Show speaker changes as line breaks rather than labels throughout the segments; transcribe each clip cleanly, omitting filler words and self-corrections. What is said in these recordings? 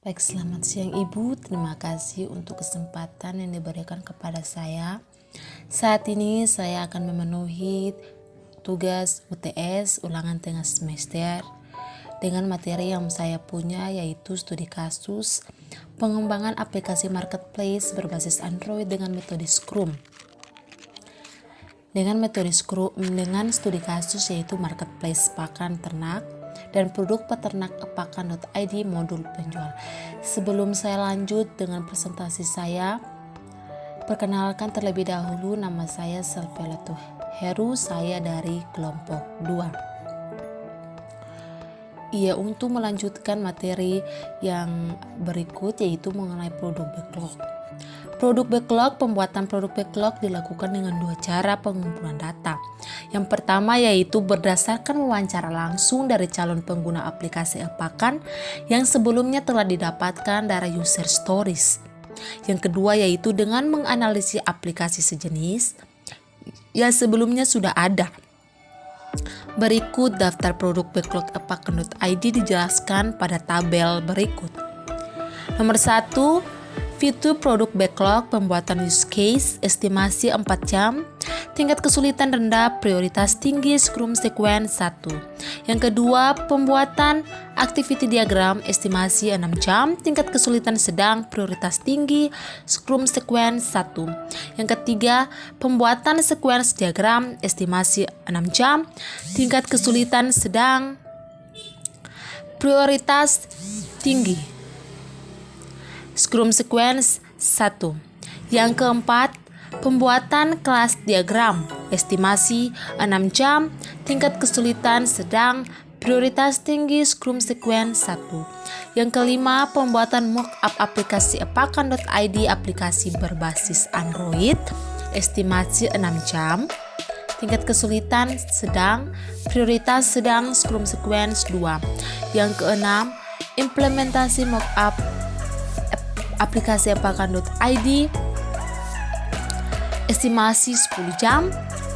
Baik, selamat siang Ibu. Terima kasih untuk kesempatan yang diberikan kepada saya. Saat ini saya akan memenuhi tugas UTS ulangan tengah semester dengan materi yang saya punya, yaitu studi kasus pengembangan aplikasi marketplace berbasis Android dengan metode Scrum. Dengan studi kasus yaitu marketplace pakan ternak dan produk peternak pakan.id modul penjual. Sebelum saya lanjut dengan presentasi saya, perkenalkan terlebih dahulu, nama saya Selvela Heru, saya dari kelompok 2. Untuk melanjutkan materi yang berikut, yaitu mengenai produk backlog. Pembuatan produk backlog dilakukan dengan 2 cara pengumpulan data. Yang pertama yaitu berdasarkan wawancara langsung dari calon pengguna aplikasi pakan yang sebelumnya telah didapatkan dari user stories. Yang kedua yaitu dengan menganalisis aplikasi sejenis yang sebelumnya sudah ada. Berikut daftar produk backlog pakan.id dijelaskan pada tabel berikut. Nomor 1, fitur produk backlog, pembuatan use case, estimasi 4 jam, tingkat kesulitan rendah, prioritas tinggi, Scrum sequence 1. Yang kedua, pembuatan activity diagram, estimasi 6 jam, tingkat kesulitan sedang, prioritas tinggi, Scrum sequence 1. Yang ketiga, pembuatan sequence diagram, estimasi 6 jam, tingkat kesulitan sedang, prioritas tinggi, Scrum sequence 1. Yang keempat, pembuatan kelas diagram, estimasi 6 jam, tingkat kesulitan sedang, prioritas tinggi, Scrum sequence 1. Yang kelima, pembuatan mockup aplikasi pakan.id aplikasi berbasis Android, estimasi 6 jam, tingkat kesulitan sedang, prioritas sedang, Scrum sequence 2. Yang keenam, implementasi mockup aplikasi pakan.id, estimasi 10 jam,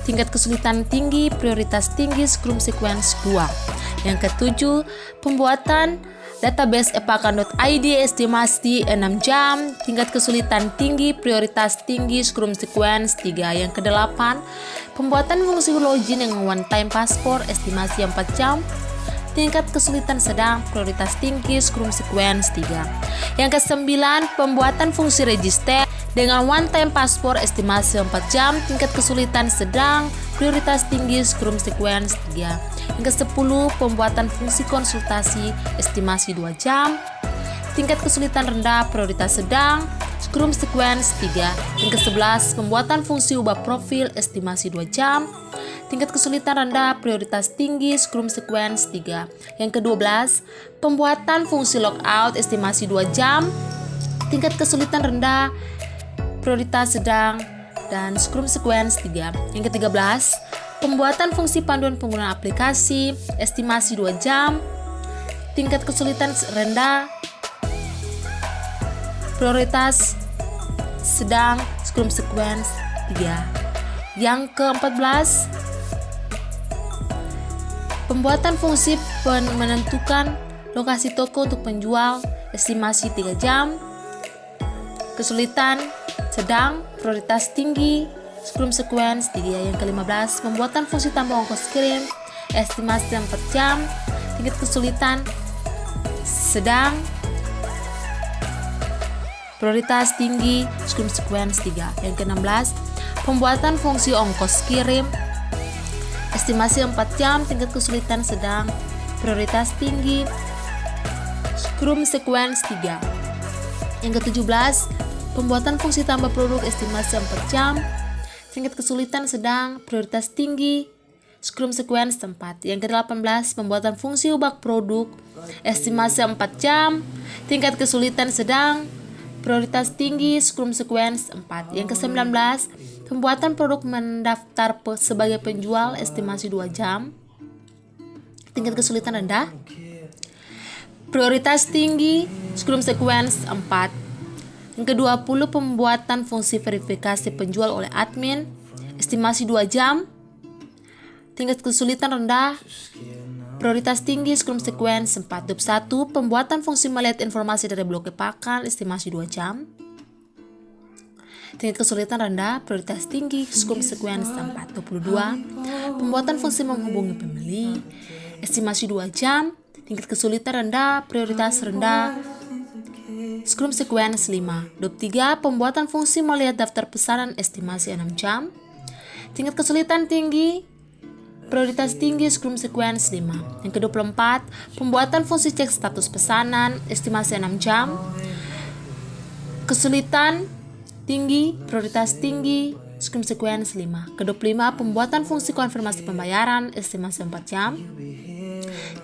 tingkat kesulitan tinggi, prioritas tinggi, Scrum sequence 2. Yang ketujuh, pembuatan database pakan.id, estimasi 6 jam, tingkat kesulitan tinggi, prioritas tinggi, Scrum sequence 3. Yang kedelapan, pembuatan fungsi login dengan one time password, estimasi 4 jam, tingkat kesulitan sedang, prioritas tinggi, Scrum sequence 3. Yang kesembilan, pembuatan fungsi register dengan one time password, estimasi 4 jam, tingkat kesulitan sedang, prioritas tinggi, Scrum sequence 3. Yang kesepuluh, pembuatan fungsi konsultasi, estimasi 2 jam, tingkat kesulitan rendah, prioritas sedang, Scrum sequence 3. Yang ke-11, pembuatan fungsi ubah profil, estimasi 2 jam, tingkat kesulitan rendah, prioritas tinggi, Scrum sequence 3. Yang ke-12, pembuatan fungsi logout, estimasi 2 jam, tingkat kesulitan rendah, prioritas sedang, dan Scrum sequence 3. Yang ke-13, pembuatan fungsi panduan penggunaan aplikasi, estimasi 2 jam, tingkat kesulitan rendah, prioritas sedang, Scrum sequence 3. Yang ke-14, pembuatan fungsi menentukan lokasi toko untuk penjual, estimasi 3 jam, kesulitan sedang, prioritas tinggi, Scrum sequence 3. Yang ke-15, pembuatan fungsi tambah ongkos kirim, estimasi 4 jam, tingkat kesulitan sedang, prioritas tinggi, Scrum sequence 3. Yang ke-16, pembuatan fungsi ongkos kirim, estimasi 4 jam, tingkat kesulitan sedang, prioritas tinggi, Scrum sequence 3. Yang ke-17, pembuatan fungsi tambah produk, estimasi 4 jam, tingkat kesulitan sedang, prioritas tinggi, Scrum sequence 4. Yang ke-18, pembuatan fungsi ubah produk, estimasi 4 jam, tingkat kesulitan sedang, prioritas tinggi, Scrum sequence 4. Yang ke-19, pembuatan produk mendaftar sebagai penjual, estimasi 2 jam, tingkat kesulitan rendah, prioritas tinggi, Scrum sequence 4. Yang ke-20, pembuatan fungsi verifikasi penjual oleh admin, estimasi 2 jam, tingkat kesulitan rendah, Prioritas tinggi Scrum Sequence 4.1 pembuatan fungsi melihat informasi dari blok kepakan estimasi 2 jam. Tingkat kesulitan rendah prioritas tinggi Scrum Sequence 4.22 pembuatan fungsi menghubungi pembeli estimasi 2 jam. Tingkat kesulitan rendah prioritas rendah Scrum Sequence 5.3 pembuatan fungsi melihat daftar pesanan estimasi 6 jam. Tingkat kesulitan tinggi prioritas tinggi Scrum Sequence 5. Yang ke-24 pembuatan fungsi cek status pesanan estimasi 6 jam. Kesulitan tinggi prioritas tinggi Scrum Sequence 5. Ke-25 pembuatan fungsi konfirmasi pembayaran estimasi 4 jam.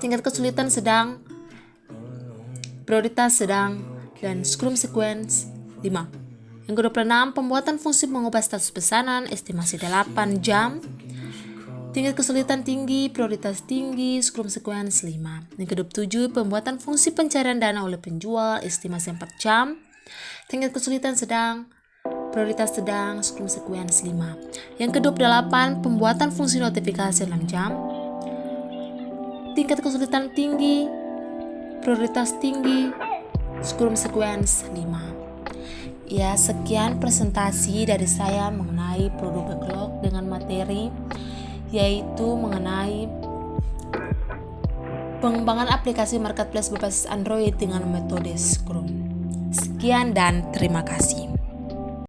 Tingkat kesulitan sedang prioritas sedang dan Scrum Sequence 5. Yang ke-26 pembuatan fungsi mengubah status pesanan estimasi 8 jam. Tingkat kesulitan tinggi prioritas tinggi Scrum Sequence 5. Yang ke-27 pembuatan fungsi pencarian dana oleh penjual estimasi 4 jam. Tingkat kesulitan sedang prioritas sedang Scrum Sequence 5. Yang ke-28 pembuatan fungsi notifikasi 6 jam. Tingkat kesulitan tinggi prioritas tinggi Scrum Sequence 5. Ya, sekian presentasi dari saya mengenai produk backlog dengan materi yaitu mengenai pengembangan aplikasi marketplace berbasis Android dengan metode Scrum. Sekian dan terima kasih.